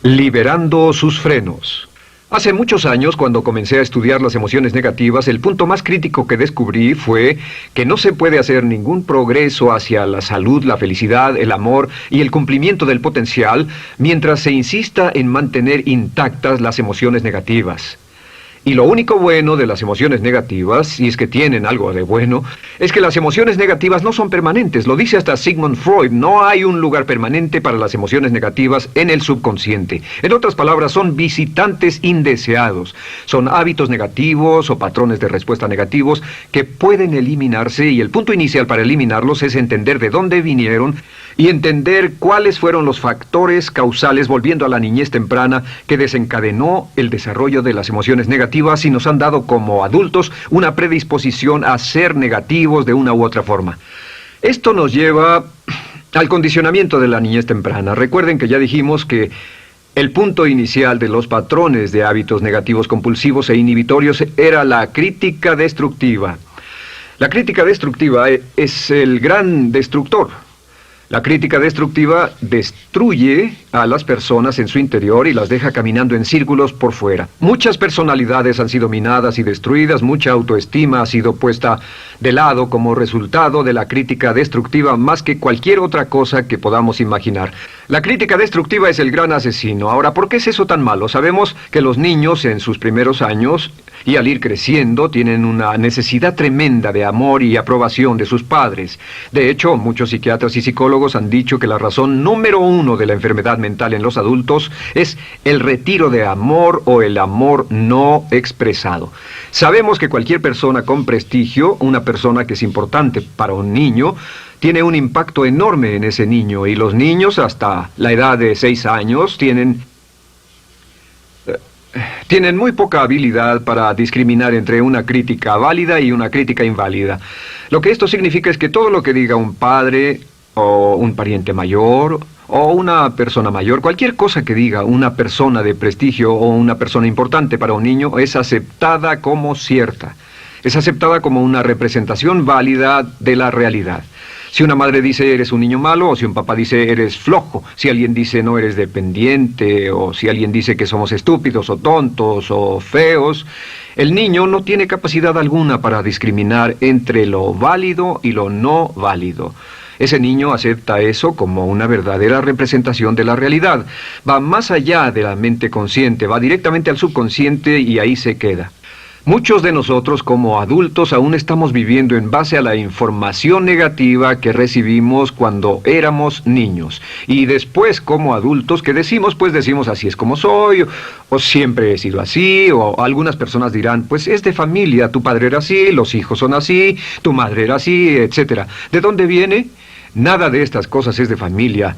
Liberando sus frenos. Hace muchos años, cuando comencé a estudiar las emociones negativas, el punto más crítico que descubrí fue que no se puede hacer ningún progreso hacia la salud, la felicidad, el amor y el cumplimiento del potencial mientras se insista en mantener intactas las emociones negativas. Y lo único bueno de las emociones negativas, si es que tienen algo de bueno, es que las emociones negativas no son permanentes. Lo dice hasta Sigmund Freud, no hay un lugar permanente para las emociones negativas en el subconsciente. En otras palabras, son visitantes indeseados. Son hábitos negativos o patrones de respuesta negativos que pueden eliminarse, y el punto inicial para eliminarlos es entender de dónde vinieron y entender cuáles fueron los factores causales, volviendo a la niñez temprana, que desencadenó el desarrollo de las emociones negativas y nos han dado como adultos una predisposición a ser negativos de una u otra forma. Esto nos lleva al condicionamiento de la niñez temprana. Recuerden que ya dijimos que el punto inicial de los patrones de hábitos negativos compulsivos e inhibitorios era la crítica destructiva. La crítica destructiva es el gran destructor. La crítica destructiva destruye a las personas en su interior y las deja caminando en círculos por fuera. Muchas personalidades han sido minadas y destruidas, mucha autoestima ha sido puesta de lado como resultado de la crítica destructiva más que cualquier otra cosa que podamos imaginar. La crítica destructiva es el gran asesino. Ahora, ¿por qué es eso tan malo? Sabemos que los niños en sus primeros años y al ir creciendo tienen una necesidad tremenda de amor y aprobación de sus padres. De hecho, muchos psiquiatras y psicólogos han dicho que la razón número uno de la enfermedad mental en los adultos es el retiro de amor o el amor no expresado. Sabemos que cualquier persona con prestigio, una persona que es importante para un niño, tiene un impacto enorme en ese niño, y los niños hasta la edad de 6 años tienen muy poca habilidad para discriminar entre una crítica válida y una crítica inválida. Lo que esto significa es que todo lo que diga un padre o un pariente mayor o una persona mayor, cualquier cosa que diga una persona de prestigio o una persona importante para un niño es aceptada como cierta. Es aceptada como una representación válida de la realidad. Si una madre dice eres un niño malo, o si un papá dice eres flojo, si alguien dice no eres dependiente, o si alguien dice que somos estúpidos o tontos o feos, el niño no tiene capacidad alguna para discriminar entre lo válido y lo no válido. Ese niño acepta eso como una verdadera representación de la realidad. Va más allá de la mente consciente, va directamente al subconsciente y ahí se queda. Muchos de nosotros como adultos aún estamos viviendo en base a la información negativa que recibimos cuando éramos niños. Y después como adultos, ¿qué decimos? Pues decimos así es como soy, o siempre he sido así, o algunas personas dirán, pues es de familia, tu padre era así, los hijos son así, tu madre era así, etc. ¿De dónde viene? Nada de estas cosas es de familia.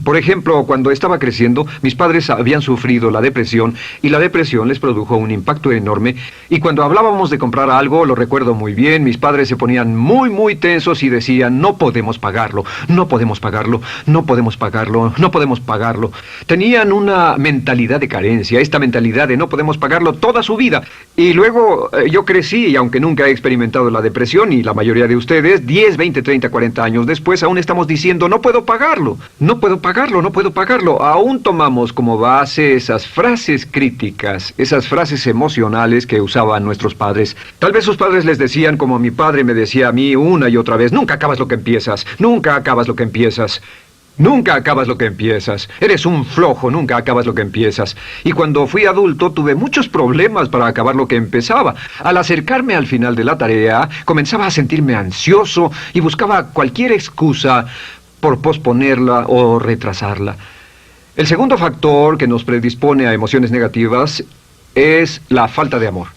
Por ejemplo, cuando estaba creciendo, mis padres habían sufrido la depresión y la depresión les produjo un impacto enorme. Y cuando hablábamos de comprar algo, lo recuerdo muy bien, mis padres se ponían muy tensos y decían, no podemos pagarlo, no podemos pagarlo, no podemos pagarlo, no podemos pagarlo. Tenían una mentalidad de carencia, esta mentalidad de no podemos pagarlo toda su vida. Y luego yo crecí y aunque nunca he experimentado la depresión, y la mayoría de ustedes, 10, 20, 30, 40 años después, aún estamos diciendo, no puedo pagarlo, no puedo pagarlo, no puedo pagarlo. Aún tomamos como base esas frases críticas, esas frases emocionales que usaban nuestros padres. Tal vez sus padres les decían, como mi padre me decía a mí una y otra vez, nunca acabas lo que empiezas, nunca acabas lo que empiezas. Nunca acabas lo que empiezas. Eres un flojo, nunca acabas lo que empiezas. Y cuando fui adulto tuve muchos problemas para acabar lo que empezaba. Al acercarme al final de la tarea, comenzaba a sentirme ansioso y buscaba cualquier excusa por posponerla o retrasarla. El segundo factor que nos predispone a emociones negativas es la falta de amor.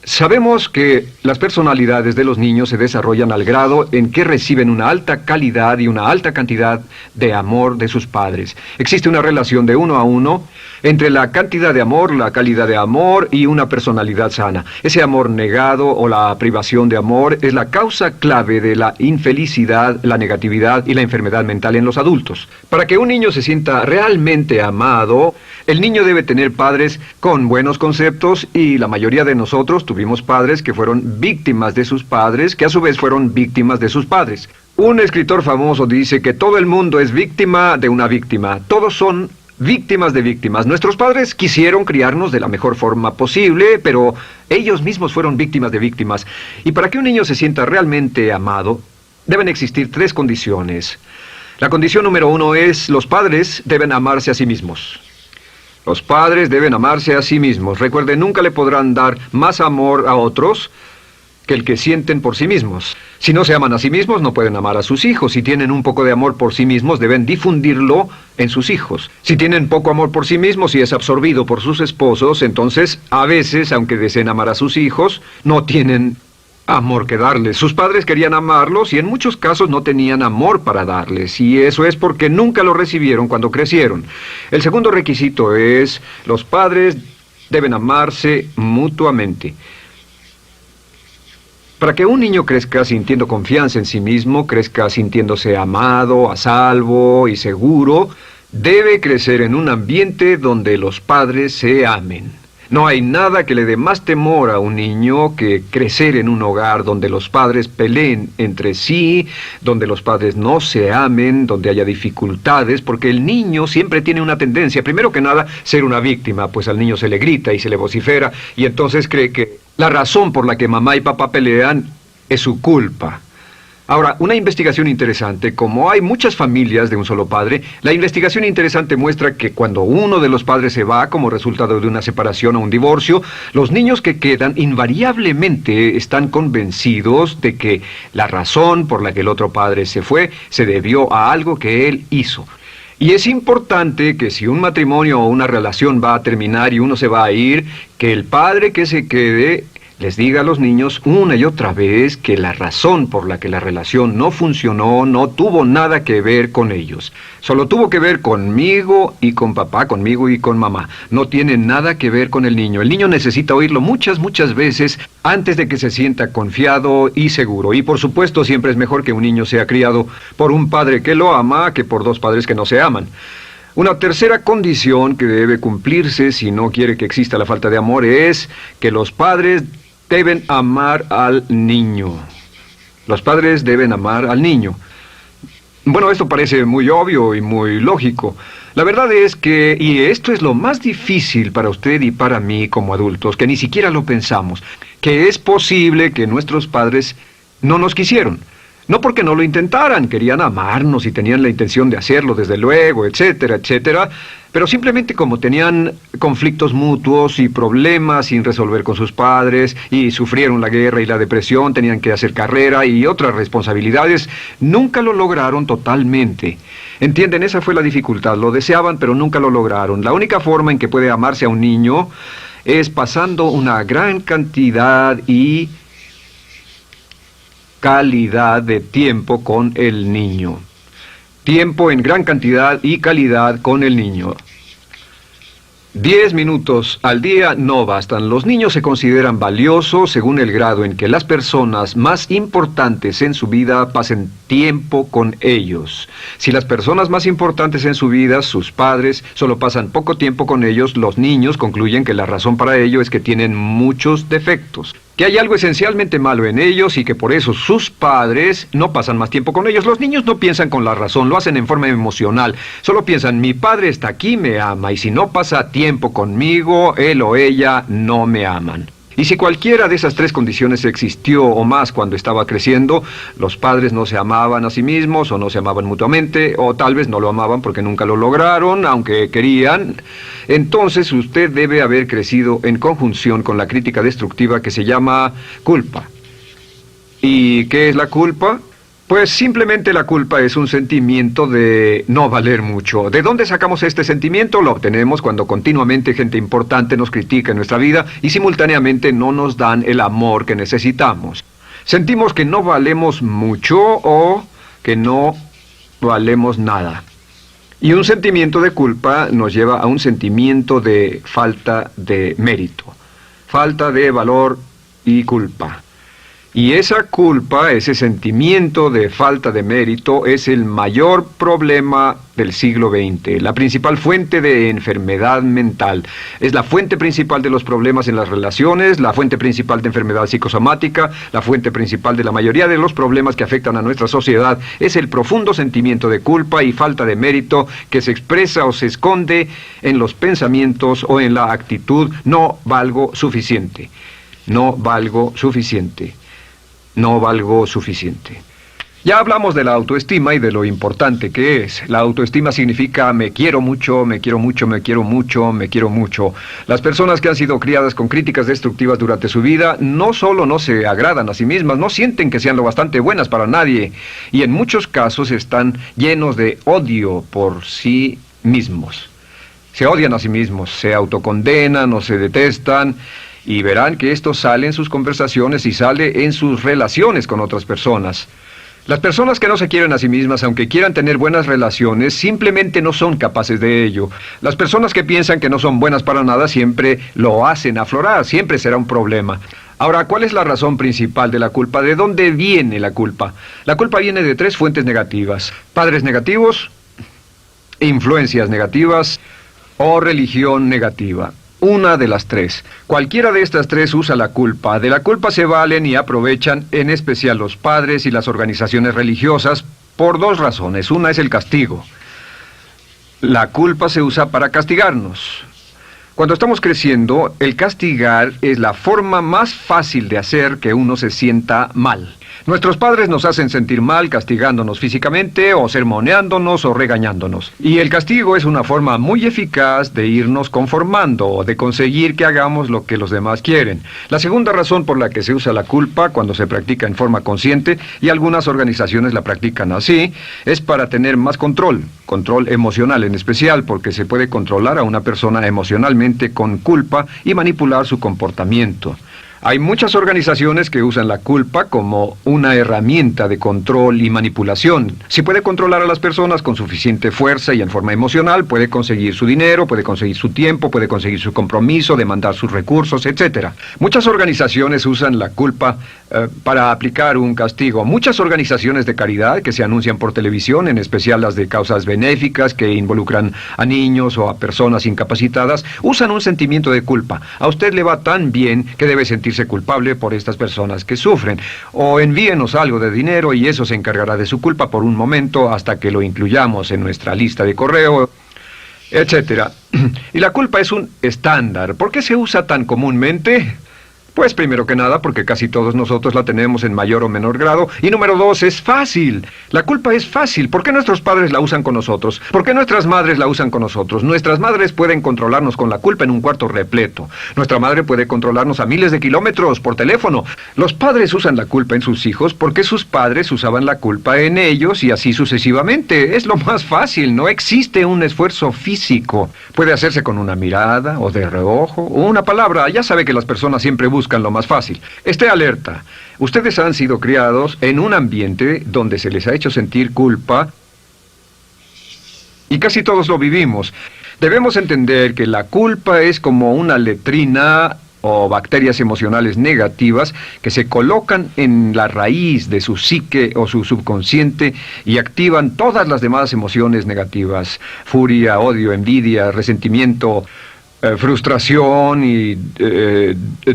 Sabemos que las personalidades de los niños se desarrollan al grado en que reciben una alta calidad y una alta cantidad de amor de sus padres. Existe una relación de 1 a 1 entre la cantidad de amor, la calidad de amor y una personalidad sana. Ese amor negado o la privación de amor es la causa clave de la infelicidad, la negatividad y la enfermedad mental en los adultos. Para que un niño se sienta realmente amado, el niño debe tener padres con buenos conceptos, y la mayoría de nosotros tuvimos padres que fueron víctimas de sus padres, que a su vez fueron víctimas de sus padres. Un escritor famoso dice que todo el mundo es víctima de una víctima. Todos son víctimas de víctimas. Nuestros padres quisieron criarnos de la mejor forma posible, pero ellos mismos fueron víctimas de víctimas. Y para que un niño se sienta realmente amado, deben existir 3 condiciones. La condición número 1 es: los padres deben amarse a sí mismos. Los padres deben amarse a sí mismos. Recuerden, nunca le podrán dar más amor a otros que el que sienten por sí mismos. Si no se aman a sí mismos, no pueden amar a sus hijos. Si tienen un poco de amor por sí mismos, deben difundirlo en sus hijos. Si tienen poco amor por sí mismos y es absorbido por sus esposos, entonces, a veces, aunque deseen amar a sus hijos, no tienen amor que darles. Sus padres querían amarlos y en muchos casos no tenían amor para darles. Y eso es porque nunca lo recibieron cuando crecieron. El segundo requisito es: los padres deben amarse mutuamente. Para que un niño crezca sintiendo confianza en sí mismo, crezca sintiéndose amado, a salvo y seguro, debe crecer en un ambiente donde los padres se amen. No hay nada que le dé más temor a un niño que crecer en un hogar donde los padres peleen entre sí, donde los padres no se amen, donde haya dificultades, porque el niño siempre tiene una tendencia, primero que nada, ser una víctima, pues al niño se le grita y se le vocifera, y entonces cree que la razón por la que mamá y papá pelean es su culpa. Ahora, una investigación interesante: como hay muchas familias de un solo padre, la investigación interesante muestra que cuando uno de los padres se va como resultado de una separación o un divorcio, los niños que quedan invariablemente están convencidos de que la razón por la que el otro padre se fue se debió a algo que él hizo. Y es importante que si un matrimonio o una relación va a terminar y uno se va a ir, que el padre que se quede les diga a los niños una y otra vez que la razón por la que la relación no funcionó no tuvo nada que ver con ellos. Solo tuvo que ver conmigo y con papá, conmigo y con mamá. No tiene nada que ver con el niño. El niño necesita oírlo muchas veces antes de que se sienta confiado y seguro. Y por supuesto, siempre es mejor que un niño sea criado por un padre que lo ama que por 2 padres que no se aman. Una tercera condición que debe cumplirse si no quiere que exista la falta de amor es que los padres deben amar al niño. Los padres deben amar al niño. Bueno, esto parece muy obvio y muy lógico. La verdad es que, y esto es lo más difícil para usted y para mí como adultos, que ni siquiera lo pensamos, que es posible que nuestros padres no nos quisieron. No porque no lo intentaran, querían amarnos y tenían la intención de hacerlo, desde luego, etcétera, etcétera, pero simplemente como tenían conflictos mutuos y problemas sin resolver con sus padres, y sufrieron la guerra y la depresión, tenían que hacer carrera y otras responsabilidades, nunca lo lograron totalmente. ¿Entienden? Esa fue la dificultad. Lo deseaban, pero nunca lo lograron. La única forma en que puede amarse a un niño es pasando una gran cantidad y calidad de tiempo con el niño. Tiempo en gran cantidad y calidad con el niño. 10 minutos al día no bastan. Los niños se consideran valiosos según el grado en que las personas más importantes en su vida pasen tiempo con ellos. Si las personas más importantes en su vida, sus padres, solo pasan poco tiempo con ellos, los niños concluyen que la razón para ello es que tienen muchos defectos, que hay algo esencialmente malo en ellos y que por eso sus padres no pasan más tiempo con ellos. Los niños no piensan con la razón, lo hacen en forma emocional. Solo piensan: mi padre está aquí, me ama, y si no pasa tiempo conmigo, él o ella no me aman. Y si cualquiera de esas 3 condiciones existió o más cuando estaba creciendo, los padres no se amaban a sí mismos, o no se amaban mutuamente, o tal vez no lo amaban porque nunca lo lograron, aunque querían, entonces usted debe haber crecido en conjunción con la crítica destructiva que se llama culpa. ¿Y qué es la culpa? Pues simplemente la culpa es un sentimiento de no valer mucho. ¿De dónde sacamos este sentimiento? Lo obtenemos cuando continuamente gente importante nos critica en nuestra vida y simultáneamente no nos dan el amor que necesitamos. Sentimos que no valemos mucho o que no valemos nada. Y un sentimiento de culpa nos lleva a un sentimiento de falta de mérito, falta de valor y culpa. Y esa culpa, ese sentimiento de falta de mérito, es el mayor problema del siglo XX, la principal fuente de enfermedad mental. Es la fuente principal de los problemas en las relaciones, la fuente principal de enfermedad psicosomática, la fuente principal de la mayoría de los problemas que afectan a nuestra sociedad. Es el profundo sentimiento de culpa y falta de mérito que se expresa o se esconde en los pensamientos o en la actitud: no valgo suficiente, no valgo suficiente. No valgo suficiente. Ya hablamos de la autoestima y de lo importante que es. La autoestima significa me quiero mucho, me quiero mucho, me quiero mucho, me quiero mucho. Las personas que han sido criadas con críticas destructivas durante su vida no solo no se agradan a sí mismas, no sienten que sean lo bastante buenas para nadie, y en muchos casos están llenos de odio por sí mismos. Se odian a sí mismos, se autocondenan o se detestan. Y verán que esto sale en sus conversaciones y sale en sus relaciones con otras personas. Las personas que no se quieren a sí mismas, aunque quieran tener buenas relaciones, simplemente no son capaces de ello. Las personas que piensan que no son buenas para nada siempre lo hacen aflorar, siempre será un problema. Ahora, ¿cuál es la razón principal de la culpa? ¿De dónde viene la culpa? La culpa viene de 3 fuentes negativas: padres negativos, influencias negativas o religión negativa. Una de las 3. Cualquiera de estas 3 usa la culpa. De la culpa se valen y aprovechan, en especial los padres y las organizaciones religiosas, por 2 razones. Una es el castigo. La culpa se usa para castigarnos. Cuando estamos creciendo, el castigar es la forma más fácil de hacer que uno se sienta mal. Nuestros padres nos hacen sentir mal castigándonos físicamente o sermoneándonos o regañándonos. Y el castigo es una forma muy eficaz de irnos conformando o de conseguir que hagamos lo que los demás quieren. La segunda razón por la que se usa la culpa cuando se practica en forma consciente, y algunas organizaciones la practican así, es para tener más control emocional en especial, porque se puede controlar a una persona emocionalmente con culpa y manipular su comportamiento. Hay muchas organizaciones que usan la culpa como una herramienta de control y manipulación. Si puede controlar a las personas con suficiente fuerza y en forma emocional, puede conseguir su dinero, puede conseguir su tiempo, puede conseguir su compromiso, demandar sus recursos, etc. Muchas organizaciones usan la culpa para aplicar un castigo. Muchas organizaciones de caridad que se anuncian por televisión, en especial las de causas benéficas que involucran a niños o a personas incapacitadas, usan un sentimiento de culpa. A usted le va tan bien que debe sentirse culpable por estas personas que sufren. O envíenos algo de dinero y eso se encargará de su culpa por un momento hasta que lo incluyamos en nuestra lista de correo, etc. Y la culpa es un estándar. ¿Por qué se usa tan comúnmente? Pues primero que nada porque casi todos nosotros la tenemos en mayor o menor grado. Y número 2, es fácil. La culpa es fácil. ¿Por qué nuestros padres la usan con nosotros? ¿Por qué nuestras madres la usan con nosotros? Nuestras madres pueden controlarnos con la culpa en un cuarto repleto. Nuestra madre puede controlarnos a miles de kilómetros por teléfono. Los padres usan la culpa en sus hijos porque sus padres usaban la culpa en ellos y así sucesivamente. Es lo más fácil. No existe un esfuerzo físico. Puede hacerse con una mirada o de reojo o una palabra. Ya sabe que las personas siempre buscan lo más fácil. Esté alerta. Ustedes han sido criados en un ambiente donde se les ha hecho sentir culpa y casi todos lo vivimos. Debemos entender que la culpa es como una letrina o bacterias emocionales negativas que se colocan en la raíz de su psique o su subconsciente y activan todas las demás emociones negativas: furia, odio, envidia, resentimiento, frustración y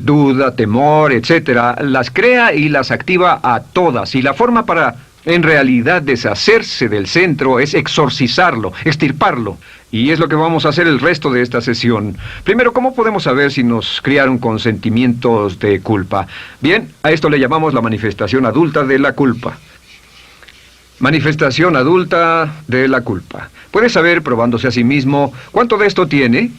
duda, temor, etcétera. Las crea y las activa a todas. Y la forma para, en realidad, deshacerse del centro es exorcizarlo, extirparlo. Y es lo que vamos a hacer el resto de esta sesión. Primero, ¿cómo podemos saber si nos criaron con sentimientos de culpa? Bien, a esto le llamamos la manifestación adulta de la culpa. Manifestación adulta de la culpa. Puede saber, probándose a sí mismo, ¿cuánto de esto tiene?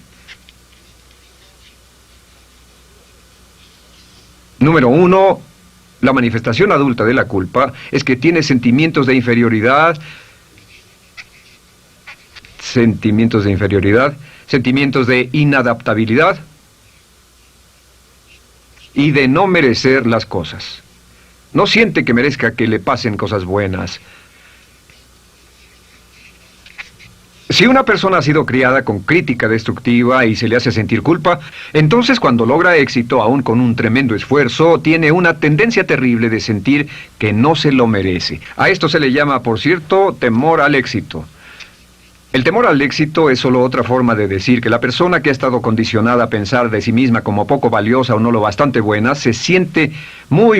Número 1, la manifestación adulta de la culpa es que tiene sentimientos de inferioridad, sentimientos de inadaptabilidad y de no merecer las cosas. No siente que merezca que le pasen cosas buenas. Si una persona ha sido criada con crítica destructiva y se le hace sentir culpa, entonces cuando logra éxito, aún con un tremendo esfuerzo, tiene una tendencia terrible de sentir que no se lo merece. A esto se le llama, por cierto, temor al éxito. El temor al éxito es solo otra forma de decir que la persona que ha estado condicionada a pensar de sí misma como poco valiosa o no lo bastante buena, se siente muy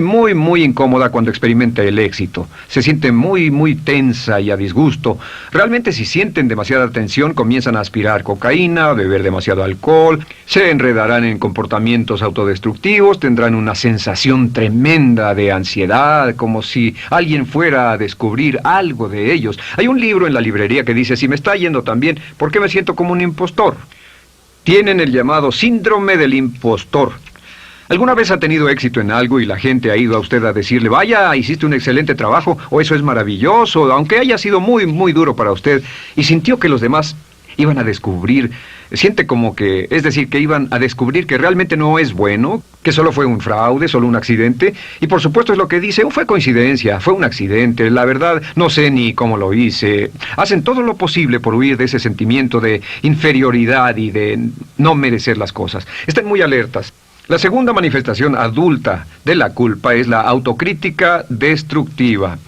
incómoda cuando experimenta el éxito. Se siente muy tensa y a disgusto. Realmente si sienten demasiada tensión, comienzan a aspirar cocaína, a beber demasiado alcohol, se enredarán en comportamientos autodestructivos, tendrán una sensación tremenda de ansiedad, como si alguien fuera a descubrir algo de ellos. Hay un libro en la librería que dice, si me está yendo tan bien, ¿por qué me siento como un impostor? Tienen el llamado síndrome del impostor. ¿Alguna vez ha tenido éxito en algo y la gente ha ido a usted a decirle, vaya, hiciste un excelente trabajo, o eso es maravilloso, aunque haya sido muy duro para usted, y sintió que los demás iban a descubrir, siente como que, es decir, que iban a descubrir que realmente no es bueno, que solo fue un fraude, solo un accidente, y por supuesto es lo que dice, fue coincidencia, fue un accidente, la verdad, no sé ni cómo lo hice. Hacen todo lo posible por huir de ese sentimiento de inferioridad y de no merecer las cosas. Estén muy alertas. La segunda manifestación adulta de la culpa es la autocrítica destructiva.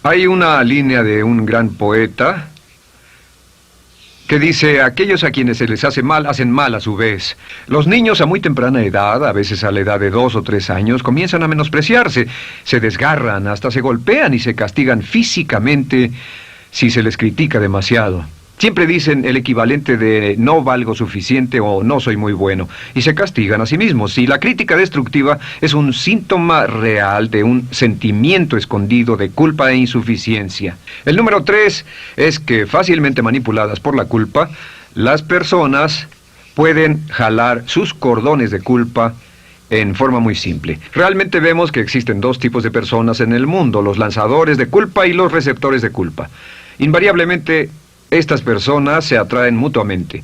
Hay una línea de un gran poeta que dice, aquellos a quienes se les hace mal, hacen mal a su vez. Los niños a muy temprana edad, a veces a la edad de 2 o 3 años, comienzan a menospreciarse, se desgarran, hasta se golpean y se castigan físicamente si se les critica demasiado. Siempre dicen el equivalente de no valgo suficiente o no soy muy bueno, y se castigan a sí mismos. Y la crítica destructiva es un síntoma real de un sentimiento escondido de culpa e insuficiencia. El número 3 es que, fácilmente manipuladas por la culpa, las personas pueden jalar sus cordones de culpa en forma muy simple. Realmente vemos que existen 2 tipos de personas en el mundo, los lanzadores de culpa y los receptores de culpa. Invariablemente, estas personas se atraen mutuamente.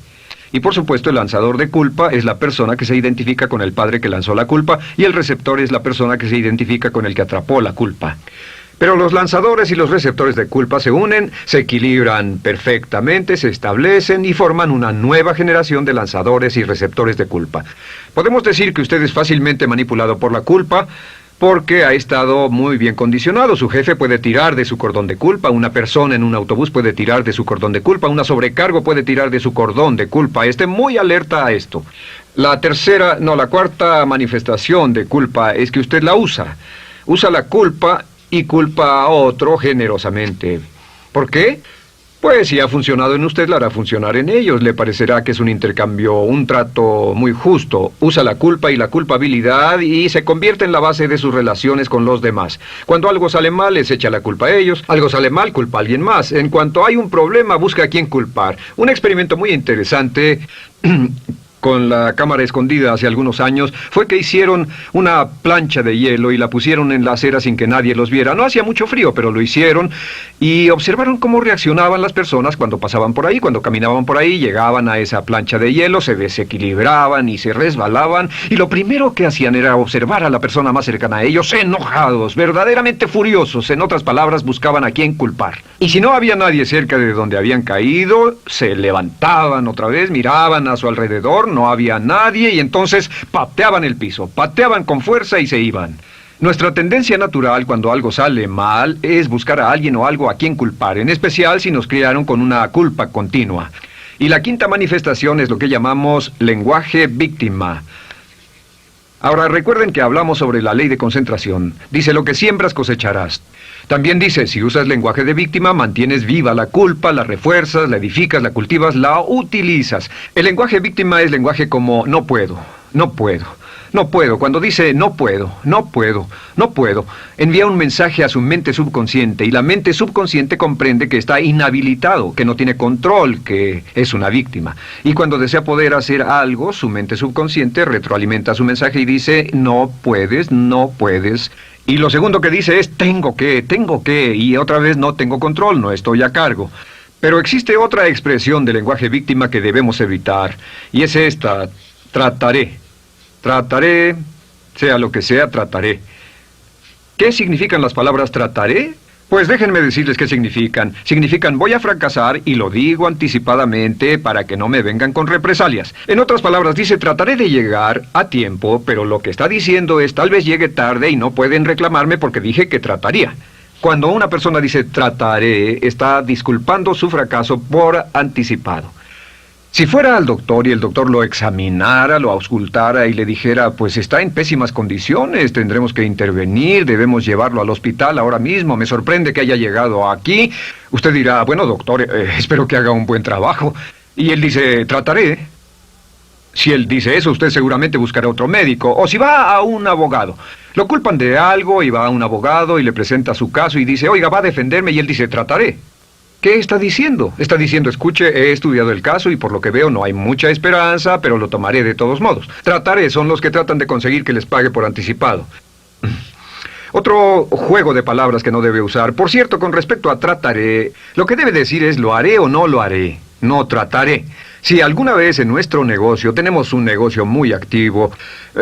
Y por supuesto el lanzador de culpa es la persona que se identifica con el padre que lanzó la culpa y el receptor es la persona que se identifica con el que atrapó la culpa. Pero los lanzadores y los receptores de culpa se unen, se equilibran perfectamente, se establecen y forman una nueva generación de lanzadores y receptores de culpa. Podemos decir que usted es fácilmente manipulado por la culpa, porque ha estado muy bien condicionado. Su jefe puede tirar de su cordón de culpa, una persona en un autobús puede tirar de su cordón de culpa, una sobrecargo puede tirar de su cordón de culpa. Esté muy alerta a esto. La cuarta manifestación de culpa es que usted la usa. Usa la culpa y culpa a otro generosamente. ¿Por qué? Pues si ha funcionado en usted, la hará funcionar en ellos. Le parecerá que es un intercambio, un trato muy justo. Usa la culpa y la culpabilidad y se convierte en la base de sus relaciones con los demás. Cuando algo sale mal, les echa la culpa a ellos. Algo sale mal, culpa a alguien más. En cuanto hay un problema, busca a quién culpar. Un experimento muy interesante con la cámara escondida hace algunos años, fue que hicieron una plancha de hielo y la pusieron en la acera sin que nadie los viera. No hacía mucho frío, pero lo hicieron y observaron cómo reaccionaban las personas cuando pasaban por ahí, cuando caminaban por ahí, llegaban a esa plancha de hielo, se desequilibraban y se resbalaban, y lo primero que hacían era observar a la persona más cercana a ellos, enojados, verdaderamente furiosos, en otras palabras, buscaban a quién culpar. Y si no había nadie cerca de donde habían caído, se levantaban otra vez, miraban a su alrededor, no había nadie y entonces pateaban el piso, pateaban con fuerza y se iban. Nuestra tendencia natural cuando algo sale mal es buscar a alguien o algo a quien culpar, en especial si nos criaron con una culpa continua. Y la quinta manifestación es lo que llamamos lenguaje víctima. Ahora recuerden que hablamos sobre la ley de concentración. Dice, lo que siembras cosecharás. También dice, si usas lenguaje de víctima, mantienes viva la culpa, la refuerzas, la edificas, la cultivas, la utilizas. El lenguaje víctima es lenguaje como no puedo, no puedo, no puedo. Cuando dice no puedo, no puedo, no puedo, envía un mensaje a su mente subconsciente y la mente subconsciente comprende que está inhabilitado, que no tiene control, que es una víctima. Y cuando desea poder hacer algo, su mente subconsciente retroalimenta su mensaje y dice no puedes, no puedes. Y lo segundo que dice es tengo que, y otra vez no tengo control, no estoy a cargo. Pero existe otra expresión del lenguaje víctima que debemos evitar, y es esta, trataré. Trataré, sea lo que sea, trataré. ¿Qué significan las palabras trataré? Pues déjenme decirles qué significan. Significan voy a fracasar y lo digo anticipadamente para que no me vengan con represalias. En otras palabras, dice trataré de llegar a tiempo, pero lo que está diciendo es tal vez llegue tarde y no pueden reclamarme porque dije que trataría. Cuando una persona dice trataré, está disculpando su fracaso por anticipado. Si fuera al doctor y el doctor lo examinara, lo auscultara y le dijera, pues está en pésimas condiciones, tendremos que intervenir, debemos llevarlo al hospital ahora mismo, me sorprende que haya llegado aquí. Usted dirá, bueno doctor, espero que haga un buen trabajo. Y él dice, trataré. Si él dice eso, usted seguramente buscará otro médico. O si va a un abogado. Lo culpan de algo y va a un abogado y le presenta su caso y dice, oiga, va a defenderme, y él dice, trataré. ¿Qué está diciendo? Está diciendo, escuche, he estudiado el caso y por lo que veo no hay mucha esperanza, pero lo tomaré de todos modos. Trataré son los que tratan de conseguir que les pague por anticipado. Otro juego de palabras que no debe usar. Por cierto, con respecto a trataré, lo que debe decir es lo haré o no lo haré. No trataré. Si alguna vez en nuestro negocio, tenemos un negocio muy activo,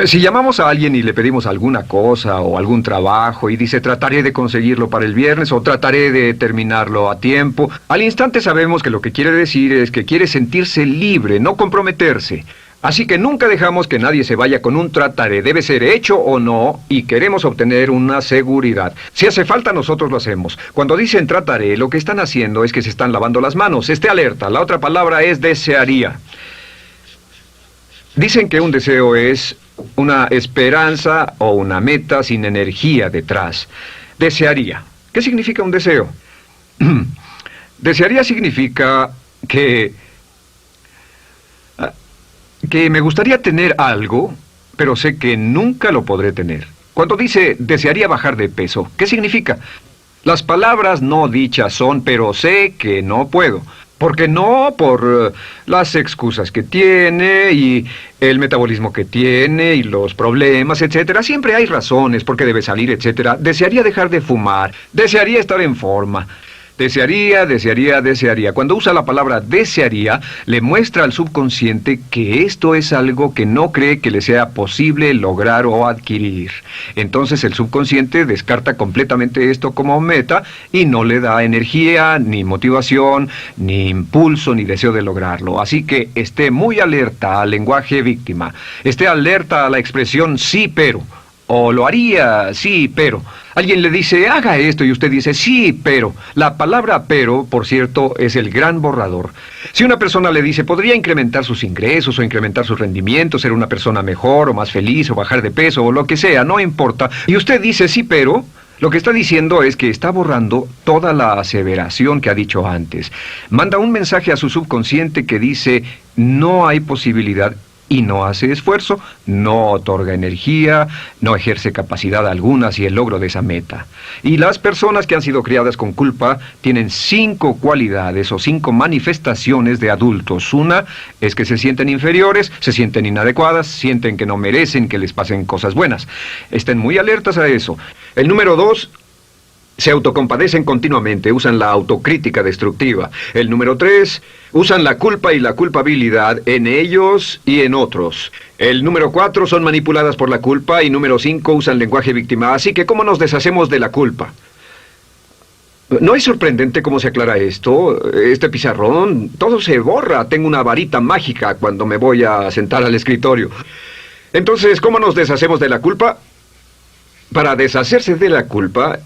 si llamamos a alguien y le pedimos alguna cosa o algún trabajo y dice trataré de conseguirlo para el viernes o trataré de terminarlo a tiempo, al instante sabemos que lo que quiere decir es que quiere sentirse libre, no comprometerse. Así que nunca dejamos que nadie se vaya con un trataré, debe ser hecho o no, y queremos obtener una seguridad. Si hace falta, nosotros lo hacemos. Cuando dicen trataré, lo que están haciendo es que se están lavando las manos. Esté alerta, la otra palabra es desearía. Dicen que un deseo es una esperanza o una meta sin energía detrás. Desearía. ¿Qué significa un deseo? Desearía significa que me gustaría tener algo, pero sé que nunca lo podré tener. Cuando dice desearía bajar de peso, ¿qué significa? Las palabras no dichas son, pero sé que no puedo. Porque no por las excusas que tiene y el metabolismo que tiene y los problemas, etcétera. Siempre hay razones por qué debe salir, etcétera. Desearía dejar de fumar, desearía estar en forma. Desearía, desearía, desearía. Cuando usa la palabra desearía, le muestra al subconsciente que esto es algo que no cree que le sea posible lograr o adquirir. Entonces el subconsciente descarta completamente esto como meta y no le da energía, ni motivación, ni impulso, ni deseo de lograrlo. Así que esté muy alerta al lenguaje víctima. Esté alerta a la expresión sí, pero. O lo haría, sí, pero. Alguien le dice, haga esto, y usted dice, sí, pero. La palabra pero, por cierto, es el gran borrador. Si una persona le dice, podría incrementar sus ingresos o incrementar su rendimiento, ser una persona mejor o más feliz o bajar de peso o lo que sea, no importa. Y usted dice, sí, pero. Lo que está diciendo es que está borrando toda la aseveración que ha dicho antes. Manda un mensaje a su subconsciente que dice, no hay posibilidad. Y no hace esfuerzo, no otorga energía, no ejerce capacidad alguna hacia el logro de esa meta. Y las personas que han sido criadas con culpa tienen 5 cualidades o 5 manifestaciones de adultos. Una es que se sienten inferiores, se sienten inadecuadas, sienten que no merecen que les pasen cosas buenas. Estén muy alertas a eso. El número 2... se autocompadecen continuamente, usan la autocrítica destructiva. El número 3, usan la culpa y la culpabilidad en ellos y en otros. El número 4, son manipuladas por la culpa. Y número 5, usan lenguaje víctima. Así que, ¿cómo nos deshacemos de la culpa? ¿No es sorprendente cómo se aclara esto? Este pizarrón, todo se borra. Tengo una varita mágica cuando me voy a sentar al escritorio. Entonces, ¿cómo nos deshacemos de la culpa? Para deshacerse de la culpa...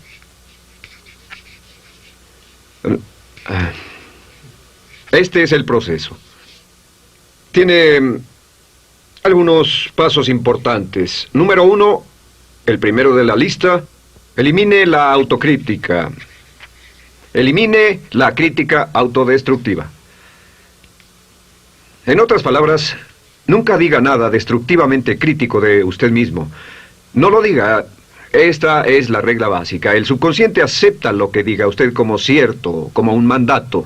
este es el proceso. Tiene algunos pasos importantes. Número 1, el primero de la lista, elimine la autocrítica. Elimine la crítica autodestructiva. En otras palabras, nunca diga nada destructivamente crítico de usted mismo. No lo diga. Esta es la regla básica. El subconsciente acepta lo que diga usted como cierto, como un mandato.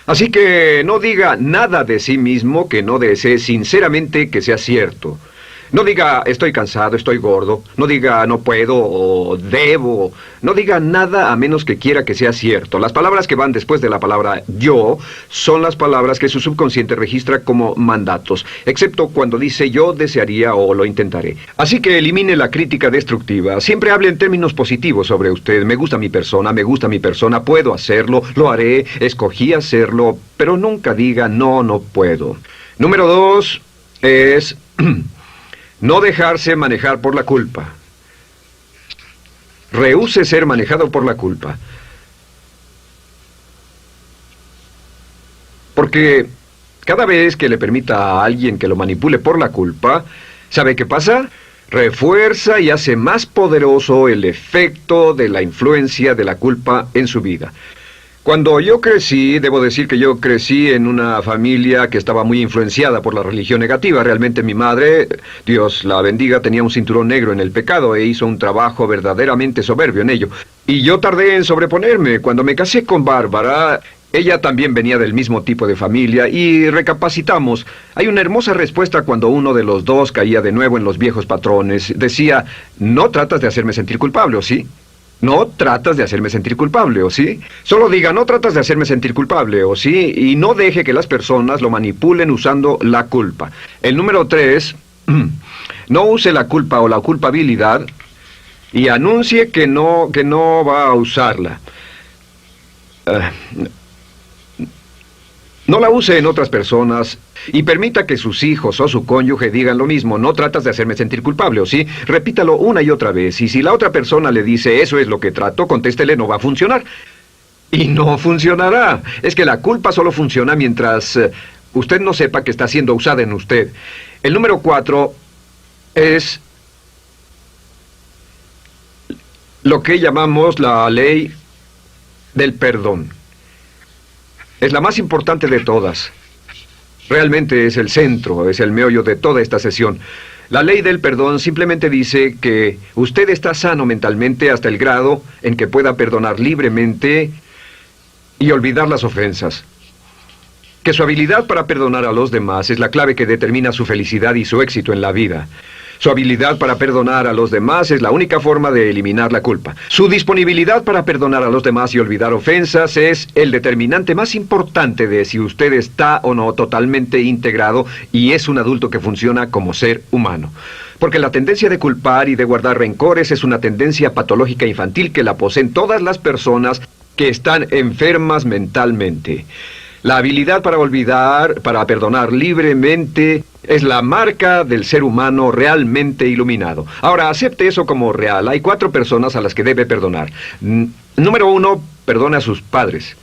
Así que no diga nada de sí mismo que no desee sinceramente que sea cierto. No diga estoy cansado, estoy gordo. No diga no puedo o debo. No diga nada a menos que quiera que sea cierto. Las palabras que van después de la palabra yo son las palabras que su subconsciente registra como mandatos, excepto cuando dice yo desearía o lo intentaré. Así que elimine la crítica destructiva. Siempre hable en términos positivos sobre usted. Me gusta mi persona, puedo hacerlo, lo haré, escogí hacerlo, pero nunca diga no, no puedo. Número 2 es no dejarse manejar por la culpa. Rehúse ser manejado por la culpa. Porque cada vez que le permita a alguien que lo manipule por la culpa, ¿sabe qué pasa? Refuerza y hace más poderoso el efecto de la influencia de la culpa en su vida. Cuando yo crecí, debo decir que yo crecí en una familia que estaba muy influenciada por la religión negativa. Realmente mi madre, Dios la bendiga, tenía un cinturón negro en el pecado e hizo un trabajo verdaderamente soberbio en ello. Y yo tardé en sobreponerme. Cuando me casé con Bárbara, ella también venía del mismo tipo de familia y recapacitamos. Hay una hermosa respuesta cuando uno de los dos caía de nuevo en los viejos patrones. Decía, no tratas de hacerme sentir culpable, ¿o sí? No tratas de hacerme sentir culpable, ¿o sí? Solo diga, no tratas de hacerme sentir culpable, ¿o sí? Y no deje que las personas lo manipulen usando la culpa. El número 3, no use la culpa o la culpabilidad y anuncie que no va a usarla. No la use en otras personas y permita que sus hijos o su cónyuge digan lo mismo. No tratas de hacerme sentir culpable, ¿o sí? Repítalo una y otra vez. Y si la otra persona le dice, eso es lo que trato, contéstele, no va a funcionar. Y no funcionará. Es que la culpa solo funciona mientras usted no sepa que está siendo usada en usted. El número 4 es lo que llamamos la ley del perdón. Es la más importante de todas. Realmente es el centro, es el meollo de toda esta sesión. La ley del perdón simplemente dice que usted está sano mentalmente hasta el grado en que pueda perdonar libremente y olvidar las ofensas. Que su habilidad para perdonar a los demás es la clave que determina su felicidad y su éxito en la vida. Su habilidad para perdonar a los demás es la única forma de eliminar la culpa. Su disponibilidad para perdonar a los demás y olvidar ofensas es el determinante más importante de si usted está o no totalmente integrado y es un adulto que funciona como ser humano. Porque la tendencia de culpar y de guardar rencores es una tendencia patológica infantil que la poseen todas las personas que están enfermas mentalmente. La habilidad para olvidar, para perdonar libremente, es la marca del ser humano realmente iluminado. Ahora, acepte eso como real. Hay 4 personas a las que debe perdonar. Número 1, perdone a sus padres.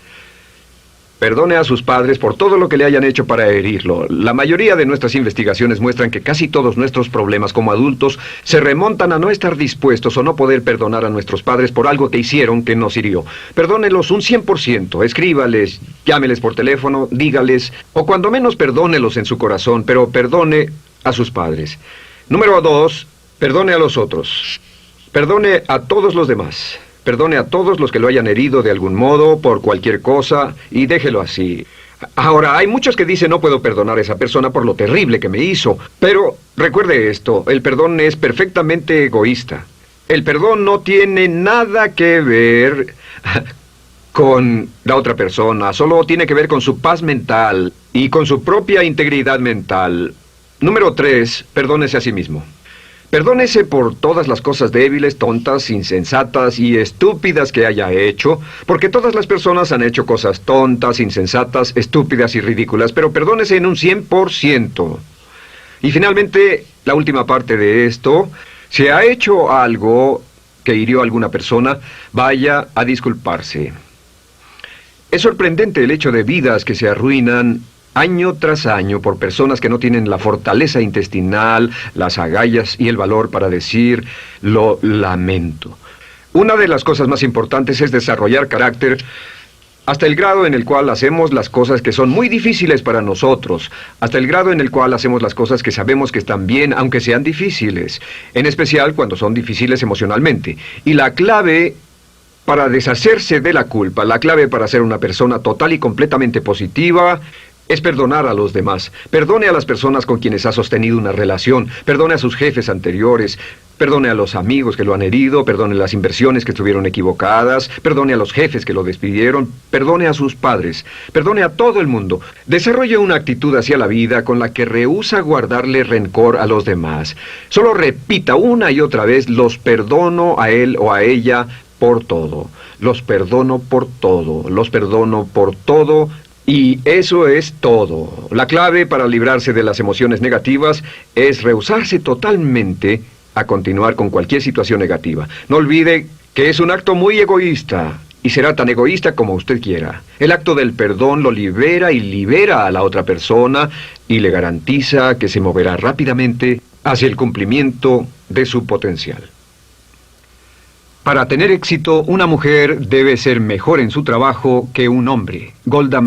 Perdone a sus padres por todo lo que le hayan hecho para herirlo. La mayoría de nuestras investigaciones muestran que casi todos nuestros problemas como adultos se remontan a no estar dispuestos o no poder perdonar a nuestros padres por algo que hicieron que nos hirió. Perdónelos un 100%, escríbales, llámeles por teléfono, dígales, o cuando menos perdónelos en su corazón, pero perdone a sus padres. Número 2, perdone a los otros. Perdone a todos los demás. Perdone a todos los que lo hayan herido de algún modo, por cualquier cosa, y déjelo así. Ahora, hay muchos que dicen no puedo perdonar a esa persona por lo terrible que me hizo. Pero recuerde esto, el perdón es perfectamente egoísta. El perdón no tiene nada que ver con la otra persona, solo tiene que ver con su paz mental y con su propia integridad mental. Número 3, perdónese a sí mismo. Perdónese por todas las cosas débiles, tontas, insensatas y estúpidas que haya hecho, porque todas las personas han hecho cosas tontas, insensatas, estúpidas y ridículas, pero perdónese en un 100%. Y finalmente, la última parte de esto, si ha hecho algo que hirió a alguna persona, vaya a disculparse. Es sorprendente el hecho de vidas que se arruinan año tras año por personas que no tienen la fortaleza intestinal, las agallas y el valor para decir lo lamento. Una de las cosas más importantes es desarrollar carácter hasta el grado en el cual hacemos las cosas que son muy difíciles para nosotros, hasta el grado en el cual hacemos las cosas que sabemos que están bien, aunque sean difíciles, en especial cuando son difíciles emocionalmente. Y la clave para deshacerse de la culpa, la clave para ser una persona total y completamente positiva, es perdonar a los demás. Perdone a las personas con quienes ha sostenido una relación. Perdone a sus jefes anteriores. Perdone a los amigos que lo han herido. Perdone las inversiones que estuvieron equivocadas. Perdone a los jefes que lo despidieron. Perdone a sus padres. Perdone a todo el mundo. Desarrolle una actitud hacia la vida con la que rehúsa guardarle rencor a los demás. Solo repita una y otra vez: los perdono a él o a ella por todo. Los perdono por todo. Los perdono por todo. Y eso es todo. La clave para librarse de las emociones negativas es rehusarse totalmente a continuar con cualquier situación negativa. No olvide que es un acto muy egoísta, y será tan egoísta como usted quiera. El acto del perdón lo libera y libera a la otra persona y le garantiza que se moverá rápidamente hacia el cumplimiento de su potencial. Para tener éxito, una mujer debe ser mejor en su trabajo que un hombre. Golda